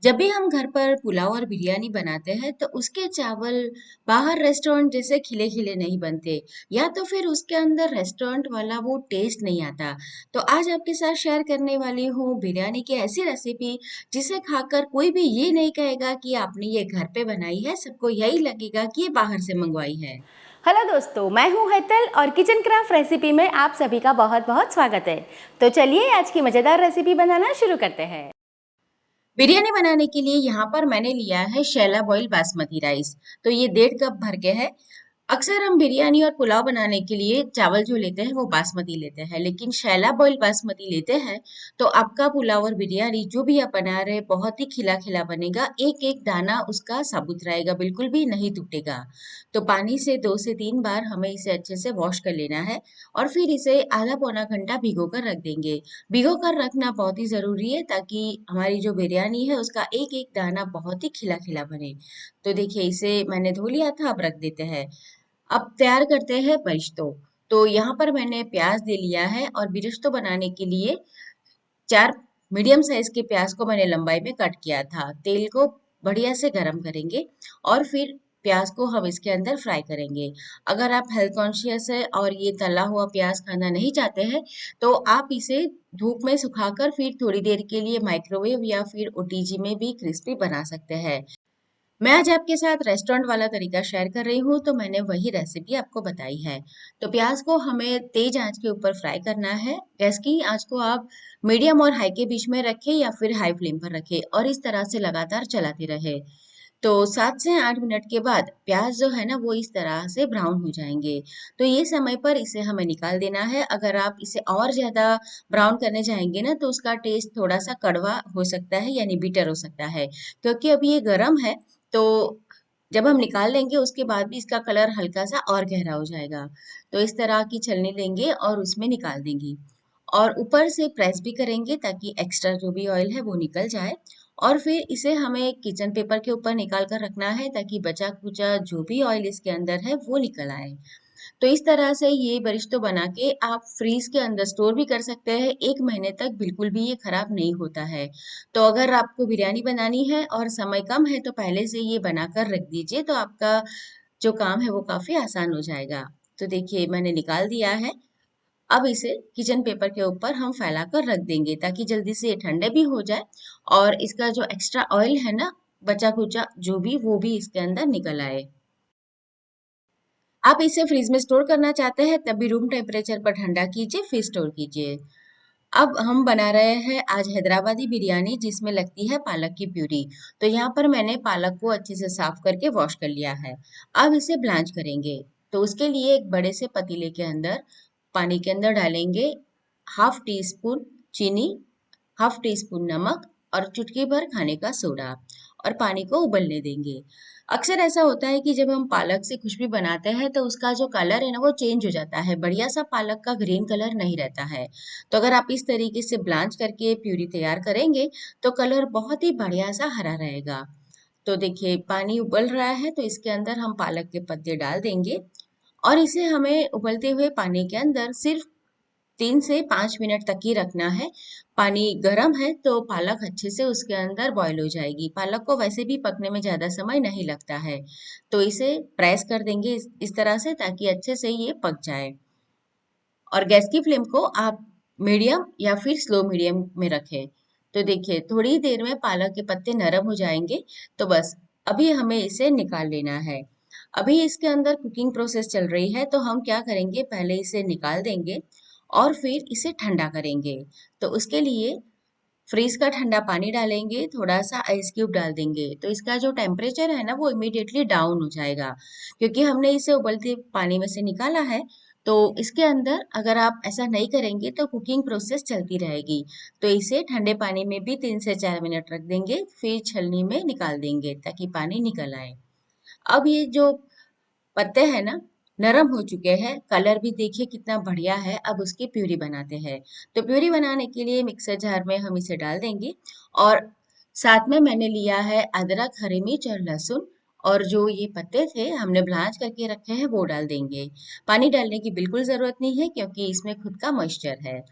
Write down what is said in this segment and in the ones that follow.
जब भी हम घर पर पुलाव और बिरयानी बनाते हैं तो उसके चावल बाहर रेस्टोरेंट जैसे खिले खिले नहीं बनते या तो फिर उसके अंदर रेस्टोरेंट वाला वो टेस्ट नहीं आता। तो आज आपके साथ शेयर करने वाली हूँ बिरयानी की ऐसी रेसिपी जिसे खाकर कोई भी ये नहीं कहेगा कि आपने ये घर पे बनाई है, सबको यही लगेगा कि ये बाहर से मंगवाई है। हेलो दोस्तों, मैं हूं हेतल और किचन क्राफ्ट रेसिपी में आप सभी का बहुत बहुत स्वागत है। तो चलिए आज की मज़ेदार रेसिपी बनाना शुरू करते हैं। बिरयानी बनाने के लिए यहाँ पर मैंने लिया है शैला बॉयल बासमती राइस। तो ये 1.5 कप भर के है। अक्सर हम बिरयानी और पुलाव बनाने के लिए चावल जो लेते हैं वो बासमती लेते हैं, लेकिन शैला बॉयल बासमती लेते हैं तो आपका पुलाव और बिरयानी जो भी आप बना रहे हैं बहुत ही खिला खिला बनेगा। एक एक दाना उसका साबुत रहेगा, बिल्कुल भी नहीं टूटेगा। तो पानी से 2 से 3 बार हमें इसे अच्छे से वॉश कर लेना है और फिर इसे आधा पौना घंटा भिगो कर रख देंगे। भिगो कर रखना बहुत ही जरूरी है ताकि हमारी जो बिरयानी है उसका एक एक दाना बहुत ही खिला खिला बने। तो देखिए इसे मैंने धो लिया था, अब रख देते हैं। अब तैयार करते हैं बरिश्तो। तो यहाँ पर मैंने प्याज ले लिया है और बिरिश्तो बनाने के लिए 4 मीडियम साइज के प्याज को मैंने लंबाई में कट किया था। तेल को बढ़िया से गरम करेंगे और फिर प्याज को हम इसके अंदर फ्राई करेंगे। अगर आप हेल्थ कॉन्शियस है और ये तला हुआ प्याज खाना नहीं चाहते हैं तो आप इसे धूप में सुखाकर फिर थोड़ी देर के लिए माइक्रोवेव या फिर ओटीजी में भी क्रिस्पी बना सकते हैं। मैं आज आपके साथ रेस्टोरेंट वाला तरीका शेयर कर रही हूँ तो मैंने वही रेसिपी आपको बताई है। तो प्याज को हमें तेज आंच के ऊपर फ्राई करना है। गैस की आंच को आप मीडियम और हाई के बीच में रखें या फिर हाई फ्लेम पर रखें और इस तरह से लगातार चलाते रहे। तो 7 से 8 मिनट के बाद प्याज जो है ना वो इस तरह से ब्राउन हो जाएंगे। तो ये समय पर इसे हमें निकाल देना है। अगर आप इसे और ज्यादा ब्राउन करने जाएंगे ना तो उसका टेस्ट थोड़ा सा कड़वा हो सकता है, यानी बिटर हो सकता है। क्योंकि अभी ये गर्म है तो जब हम निकाल लेंगे उसके बाद भी इसका कलर हल्का सा और गहरा हो जाएगा। तो इस तरह की छलनी लेंगे और उसमें निकाल देंगे और ऊपर से प्रेस भी करेंगे ताकि एक्स्ट्रा जो भी ऑयल है वो निकल जाए। और फिर इसे हमें किचन पेपर के ऊपर निकाल कर रखना है ताकि बचा कुचा जो भी ऑयल इसके अंदर है वो निकल आए। तो इस तरह से ये बरिश्तो बना के आप फ्रीज के अंदर स्टोर भी कर सकते हैं। 1 महीने तक बिल्कुल भी ये खराब नहीं होता है। तो अगर आपको बिरयानी बनानी है और समय कम है तो पहले से ये बनाकर रख दीजिए, तो आपका जो काम है वो काफी आसान हो जाएगा। तो देखिए मैंने निकाल दिया है। अब इसे किचन पेपर के ऊपर हम फैला कर रख देंगे ताकि जल्दी से ये ठंडे भी हो जाए और इसका जो एक्स्ट्रा ऑयल है ना, बचा कुचा जो भी, वो भी इसके अंदर निकल आए। आप इसे फ्रिज में स्टोर करना चाहते हैं तब भी रूम टेम्परेचर पर ठंडा कीजिए फिर स्टोर कीजिए। अब हम बना रहे हैं आज हैदराबादी बिरयानी जिसमें लगती है पालक की प्यूरी। तो यहाँ पर मैंने पालक को अच्छे से साफ करके वॉश कर लिया है। अब इसे ब्लांच करेंगे। तो उसके लिए एक बड़े से पतीले के अंदर पानी के अंदर डालेंगे हाफ टी स्पून चीनी, हाफ टी स्पून नमक और चुटकी भर खाने का सोडा और पानी को उबलने देंगे। अक्सर ऐसा होता है कि जब हम पालक से कुछ भी बनाते हैं तो उसका जो कलर है ना वो चेंज हो जाता है, बढ़िया सा पालक का ग्रीन कलर नहीं रहता है। तो अगर आप इस तरीके से ब्लांच करके प्यूरी तैयार करेंगे तो कलर बहुत ही बढ़िया सा हरा रहेगा। तो देखिए पानी उबल रहा है तो इसके अंदर हम पालक के पत्ते डाल देंगे और इसे हमें उबलते हुए पानी के अंदर सिर्फ 3 से 5 मिनट तक ही रखना है। पानी गर्म है तो पालक अच्छे से उसके अंदर बॉईल हो जाएगी। पालक को वैसे भी पकने में ज्यादा समय नहीं लगता है। तो इसे प्रेस कर देंगे इस तरह से ताकि अच्छे से ये पक जाए। और गैस की फ्लेम को आप मीडियम या फिर स्लो मीडियम में रखें। तो देखिए थोड़ी देर में पालक के पत्ते नरम हो जाएंगे। तो बस अभी हमें इसे निकाल लेना है। अभी इसके अंदर कुकिंग प्रोसेस चल रही है तो हम क्या करेंगे, पहले इसे निकाल देंगे और फिर इसे ठंडा करेंगे। तो उसके लिए फ्रीज का ठंडा पानी डालेंगे, थोड़ा सा आइस क्यूब डाल देंगे तो इसका जो टेम्परेचर है ना वो इमीडिएटली डाउन हो जाएगा। क्योंकि हमने इसे उबलते पानी में से निकाला है तो इसके अंदर अगर आप ऐसा नहीं करेंगे तो कुकिंग प्रोसेस चलती रहेगी। तो इसे ठंडे पानी में भी 3 से 4 मिनट रख देंगे फिर छलनी में निकाल देंगे ताकि पानी निकल आए। अब ये जो पत्ते हैं ना नरम हो चुके हैं, कलर भी देखिए कितना बढ़िया है। अब उसकी प्यूरी बनाते हैं। तो प्यूरी बनाने के लिए मिक्सर जार में हम इसे डाल देंगे और साथ में मैंने लिया है अदरक, हरी मिर्च और लहसुन और जो ये पत्ते थे हमने ब्लांच करके रखे हैं वो डाल देंगे। पानी डालने की बिल्कुल जरूरत नहीं है क्योंकि इसमें खुद का मॉइस्चर है।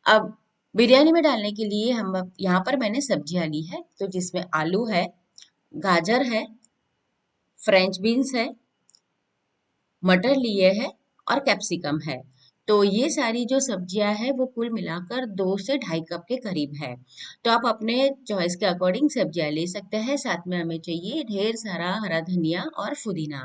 अब बिरयानी में डालने के लिए हम यहाँ पर मैंने सब्जियां ली है, तो जिसमें आलू है, गाजर है, फ्रेंच बीन्स है, मटर लिए है और कैप्सिकम है। तो ये सारी जो सब्जियां है वो कुल मिलाकर 2 से ढाई कप के करीब है। तो आप अपने चॉइस के अकॉर्डिंग सब्जियां ले सकते हैं। साथ में हमें चाहिए ढेर सारा हरा धनिया और पुदीना।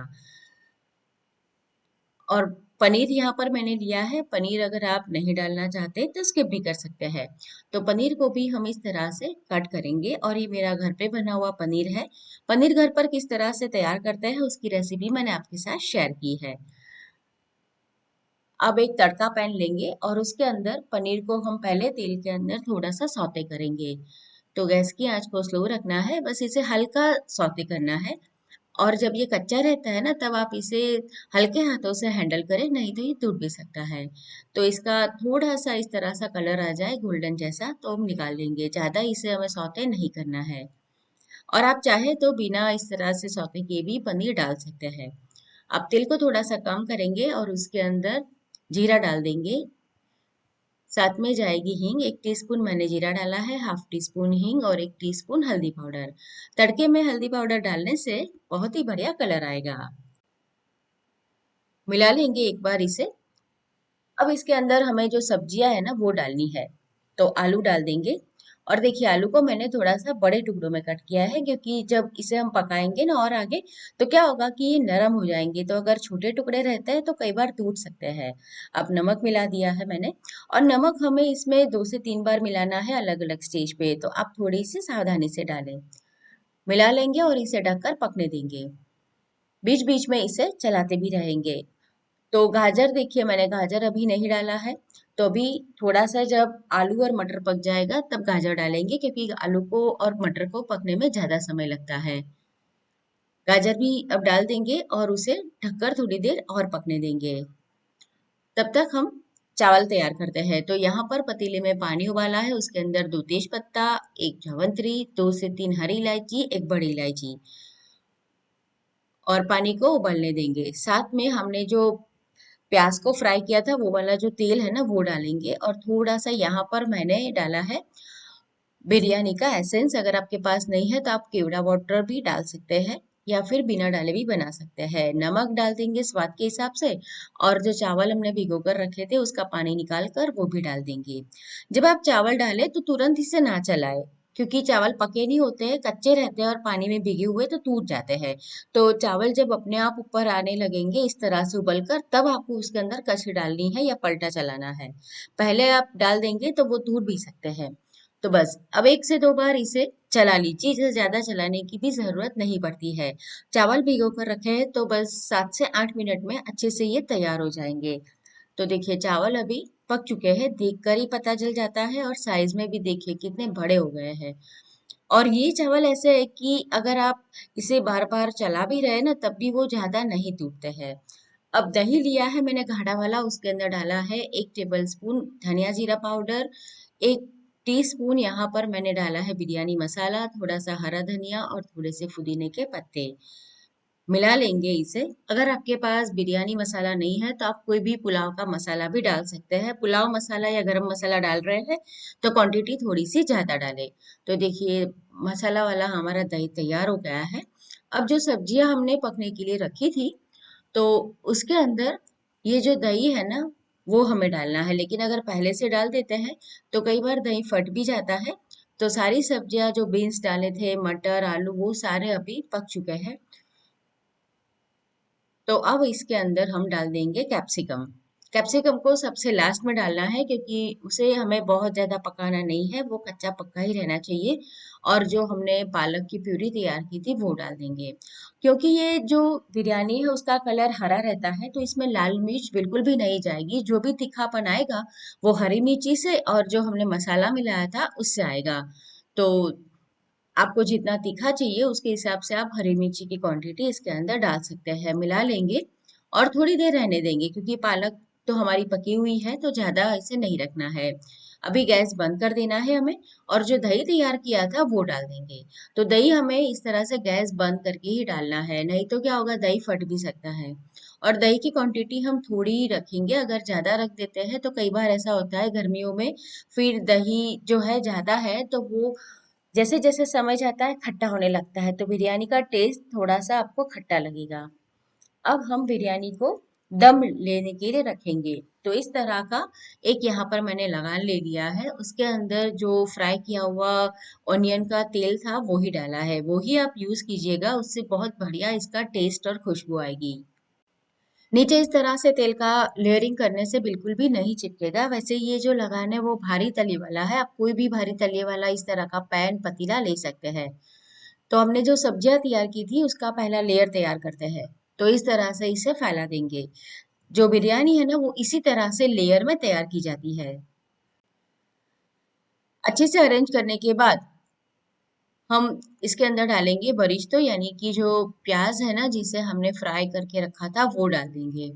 और पनीर यहाँ पर मैंने लिया है। पनीर अगर आप नहीं डालना चाहते तो स्किप भी कर सकते हैं। तो पनीर को भी हम इस तरह से कट करेंगे, और ये मेरा घर पे बना हुआ पनीर है। पनीर घर पर किस तरह से तैयार करते हैं उसकी रेसिपी मैंने आपके साथ शेयर की है। अब एक तड़का पैन लेंगे और उसके अंदर पनीर को हम पहले तेल के अंदर थोड़ा सा सौते करेंगे। तो गैस की आंच को स्लो रखना है, बस इसे हल्का सौते करना है। और जब ये कच्चा रहता है ना, तब आप इसे हल्के हाथों से हैंडल करें, नहीं तो ये टूट भी सकता है। तो इसका थोड़ा सा इस तरह सा कलर आ जाए गोल्डन जैसा तो हम निकाल लेंगे। ज्यादा इसे हमें सौते नहीं करना है। और आप चाहे तो बिना इस तरह से सौते किए भी पनीर डाल सकते हैं। अब तेल को थोड़ा सा कम करेंगे और उसके अंदर जीरा डाल देंगे। साथ में जाएगी हींग, 1 टीस्पून मैंने जीरा डाला है, हाफ टी स्पून हींग और 1 टीस्पून हल्दी पाउडर। तड़के में हल्दी पाउडर डालने से बहुत ही बढ़िया कलर आएगा। मिला लेंगे एक बार इसे। अब इसके अंदर हमें जो सब्जियां है ना वो डालनी है। तो आलू डाल देंगे। और देखिए, आलू को मैंने थोड़ा सा बड़े टुकड़ों में कट किया है, क्योंकि जब इसे हम पकाएंगे ना और आगे, तो क्या होगा कि ये नरम हो जाएंगे। तो अगर छोटे टुकड़े रहते हैं तो कई बार टूट सकते हैं। अब नमक मिला दिया है मैंने। और नमक हमें इसमें 2 से 3 बार मिलाना है अलग अलग स्टेज पे, तो आप थोड़ी सी सावधानी से डालें। मिला लेंगे और इसे ढककर पकने देंगे। बीच बीच में इसे चलाते भी रहेंगे। तो गाजर देखिए, मैंने गाजर अभी नहीं डाला है। तो अभी थोड़ा सा जब आलू और मटर पक जाएगा तब गाजर डालेंगे, क्योंकि आलू को और मटर को पकने में ज्यादा समय लगता है। गाजर भी अब डाल देंगे और उसे ढककर थोड़ी देर और पकने देंगे। तब तक हम चावल तैयार करते हैं। तो यहाँ पर पतीले में पानी उबाला है, उसके अंदर 2 तेज पत्ता, 1 जावित्री, 2 से 3 हरी इलायची, 1 बड़ी इलायची, और पानी को उबलने देंगे। साथ में हमने जो प्याज को फ्राई किया था वो वाला जो तेल है ना वो डालेंगे। और थोड़ा सा यहाँ पर मैंने डाला है बिरयानी का एसेंस। अगर आपके पास नहीं है तो आप केवड़ा वाटर भी डाल सकते हैं, या फिर बिना डाले भी बना सकते हैं। नमक डाल देंगे स्वाद के हिसाब से। और जो चावल हमने भिगो कर रखे थे उसका पानी निकाल कर वो भी डाल देंगे। जब आप चावल डालें तो तुरंत इसे ना चलाएं, क्योंकि चावल पके नहीं होते हैं, कच्चे रहते हैं और पानी में भीगे हुए तो टूट जाते हैं। तो चावल जब अपने आप ऊपर आने लगेंगे इस तरह से उबलकर, तब आपको उसके अंदर कछी डालनी है या पलटा चलाना है। पहले आप डाल देंगे तो वो टूट भी सकते हैं। तो बस अब 1 से 2 बार इसे चला लीजिए, इसे ज्यादा चलाने की भी जरूरत नहीं पड़ती है। चावल भिगो कर रखे हैं तो बस 7 से 8 मिनट में अच्छे से ये तैयार हो जाएंगे। तो देखिए, चावल अभी पक चुके हैं, देखकर ही पता चल जाता है। और साइज में भी देखिए कितने बड़े हो गए हैं। और ये चावल ऐसे है कि अगर आप इसे बार बार चला भी रहे ना तब भी वो ज्यादा नहीं टूटते हैं। अब दही लिया है मैंने गाढ़ा वाला, उसके अंदर डाला है 1 टेबल स्पून धनिया जीरा पाउडर, 1 टीस्पून यहाँ पर मैंने डाला है बिरयानी मसाला, थोड़ा सा हरा धनिया और थोड़े से पुदीने के पत्ते। मिला लेंगे इसे। अगर आपके पास बिरयानी मसाला नहीं है तो आप कोई भी पुलाव का मसाला भी डाल सकते हैं। पुलाव मसाला या गरम मसाला डाल रहे हैं तो क्वांटिटी थोड़ी सी ज्यादा डालें। तो देखिए, मसाला वाला हमारा दही तैयार हो गया है। अब जो सब्जियां हमने पकने के लिए रखी थी, तो उसके अंदर ये जो दही है ना वो हमें डालना है। लेकिन अगर पहले से डाल देते हैं तो कई बार दही फट भी जाता है। तो सारी सब्जियां जो बीन्स डाले थे, मटर, आलू, वो सारे अभी पक चुके हैं। तो अब इसके अंदर हम डाल देंगे कैप्सिकम। कैप्सिकम को सबसे लास्ट में डालना है, क्योंकि उसे हमें बहुत ज्यादा पकाना नहीं है, वो कच्चा पक्का ही रहना चाहिए। और जो हमने पालक की प्यूरी तैयार की थी वो डाल देंगे। क्योंकि ये जो बिरयानी है उसका कलर हरा रहता है, तो इसमें लाल मिर्च बिल्कुल भी नहीं जाएगी। जो भी तीखापन आएगा वो हरी मिर्ची से और जो हमने मसाला मिलाया था उससे आएगा। तो आपको जितना तीखा चाहिए उसके हिसाब से आप हरी मिर्ची की क्वांटिटी इसके अंदर डाल सकते हैं। मिला लेंगे और थोड़ी देर रहने देंगे, क्योंकि पालक तो हमारी पकी हुई है तो ज्यादा इसे नहीं रखना है। अभी गैस बंद कर देना है हमें। और जो दही तैयार किया था वो डाल देंगे। तो दही हमें इस तरह से गैस बंद करके ही डालना है, नहीं तो क्या होगा, दही फट भी सकता है। और दही की क्वांटिटी हम थोड़ी ही रखेंगे। अगर ज़्यादा रख देते हैं तो कई बार ऐसा होता है गर्मियों में, फिर दही जो है ज़्यादा है तो वो जैसे जैसे समय जाता है खट्टा होने लगता है, तो बिरयानी का टेस्ट थोड़ा सा आपको खट्टा लगेगा। अब हम बिरयानी को दम लेने के लिए रखेंगे। तो इस तरह का एक यहाँ पर मैंने लगान ले लिया है। उसके अंदर जो फ्राई किया हुआ ऑनियन का तेल था वो ही डाला है। वो ही आप यूज कीजिएगा, उससे बहुत बढ़िया इसका टेस्ट और खुशबू आएगी। नीचे इस तरह से तेल का लेयरिंग करने से बिल्कुल भी नहीं चिपकेगा। वैसे ये जो लगान है वो भारी तली वाला है। आप कोई भी भारी तली वाला इस तरह का पैन पतीला ले सकते हैं। तो हमने जो सब्जियां तैयार की थी उसका पहला लेयर तैयार करते हैं। तो इस तरह से इसे फैला देंगे। जो बिरयानी है ना वो इसी तरह से लेयर में तैयार की जाती है। अच्छे से अरेंज करने के बाद हम इसके अंदर डालेंगे बरिश्तो, यानी कि जो प्याज है ना जिसे हमने फ्राई करके रखा था वो डाल देंगे।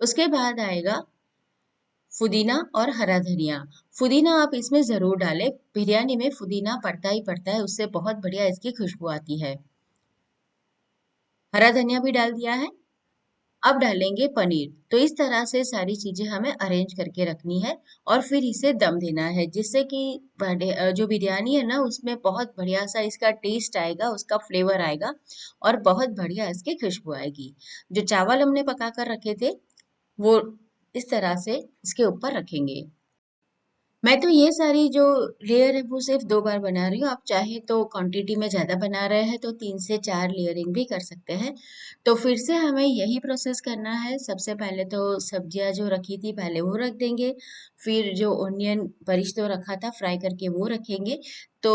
उसके बाद आएगा पुदीना और हरा धनिया। पुदीना आप इसमें जरूर डालें, बिरयानी में पुदीना पड़ता ही पड़ता है, उससे बहुत बढ़िया इसकी खुशबू आती है। हरा धनिया भी डाल दिया है। अब डालेंगे पनीर। तो इस तरह से सारी चीजें हमें अरेंज करके रखनी है और फिर इसे दम देना है, जिससे कि जो बिरयानी है ना उसमें बहुत बढ़िया सा इसका टेस्ट आएगा, उसका फ्लेवर आएगा और बहुत बढ़िया इसकी खुशबू आएगी। जो चावल हमने पका कर रखे थे वो इस तरह से इसके ऊपर रखेंगे। मैं तो ये सारी जो लेयर है वो सिर्फ 2 बार बना रही हूँ। आप चाहे तो क्वांटिटी में ज़्यादा बना रहे हैं तो 3 से 4 लेयरिंग भी कर सकते हैं। तो फिर से हमें यही प्रोसेस करना है। सबसे पहले तो सब्जियाँ जो रखी थी पहले वो रख देंगे। फिर जो ऑनियन परिश्तो रखा था फ्राई करके वो रखेंगे। तो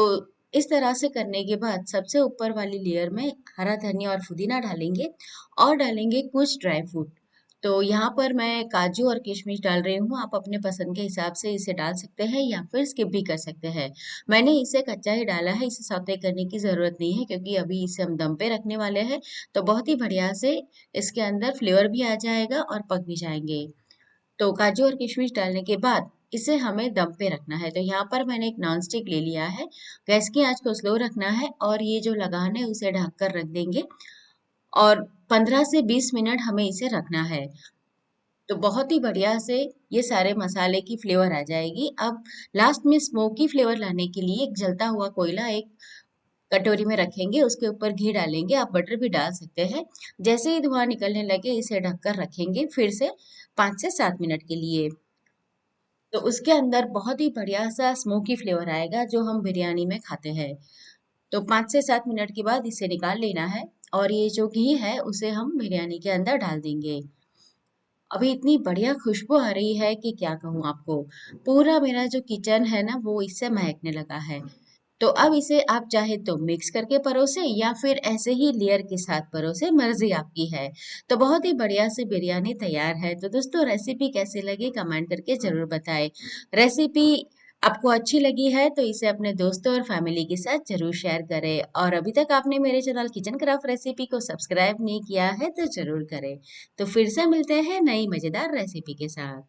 इस तरह से करने के बाद सबसे ऊपर वाली लेयर में हरा धनिया और पुदीना डालेंगे और डालेंगे कुछ ड्राई फ्रूट। तो यहाँ पर मैं काजू और किशमिश डाल रही हूँ। आप अपने पसंद के हिसाब से इसे डाल सकते हैं या फिर स्किप भी कर सकते हैं। मैंने इसे कच्चा ही डाला है, इसे सौते करने की ज़रूरत नहीं है क्योंकि अभी इसे हम दम पे रखने वाले हैं। तो बहुत ही बढ़िया से इसके अंदर फ्लेवर भी आ जाएगा और पक भी जाएंगे। तो काजू और किशमिश डालने के बाद इसे हमें दम पे रखना है। तो यहाँ पर मैंने एक नॉन स्टिक ले लिया है। गैस की आंच को स्लो रखना है और ये जो लगान है उसे ढक कर रख देंगे और 15 से 20 मिनट हमें इसे रखना है। तो बहुत ही बढ़िया से ये सारे मसाले की फ्लेवर आ जाएगी। अब लास्ट में स्मोकी फ्लेवर लाने के लिए एक जलता हुआ कोयला एक कटोरी में रखेंगे, उसके ऊपर घी डालेंगे, आप बटर भी डाल सकते हैं। जैसे ही धुआं निकलने लगे इसे ढककर रखेंगे फिर से 5 से 7 मिनट के लिए। तो उसके अंदर बहुत ही बढ़िया सा स्मोकी फ्लेवर आएगा जो हम बिरयानी में खाते हैं। तो 5 से 7 मिनट के बाद इसे निकाल लेना है और ये जो घी है उसे हम बिरयानी के अंदर डाल देंगे। अभी इतनी बढ़िया खुशबू आ रही है कि क्या कहूँ आपको। पूरा मेरा जो किचन है ना वो इससे महकने लगा है। तो अब इसे आप चाहे तो मिक्स करके परोसे या फिर ऐसे ही लेयर के साथ परोसे, मर्जी आपकी है। तो बहुत ही बढ़िया से बिरयानी तैयार है। तो दोस्तों रेसिपी कैसी लगी कमेंट करके जरूर बताएं। रेसिपी आपको अच्छी लगी है तो इसे अपने दोस्तों और फैमिली के साथ जरूर शेयर करें और अभी तक आपने मेरे चैनल किचन क्राफ्ट रेसिपी को सब्सक्राइब नहीं किया है तो जरूर करें। तो फिर से मिलते हैं नई मजेदार रेसिपी के साथ।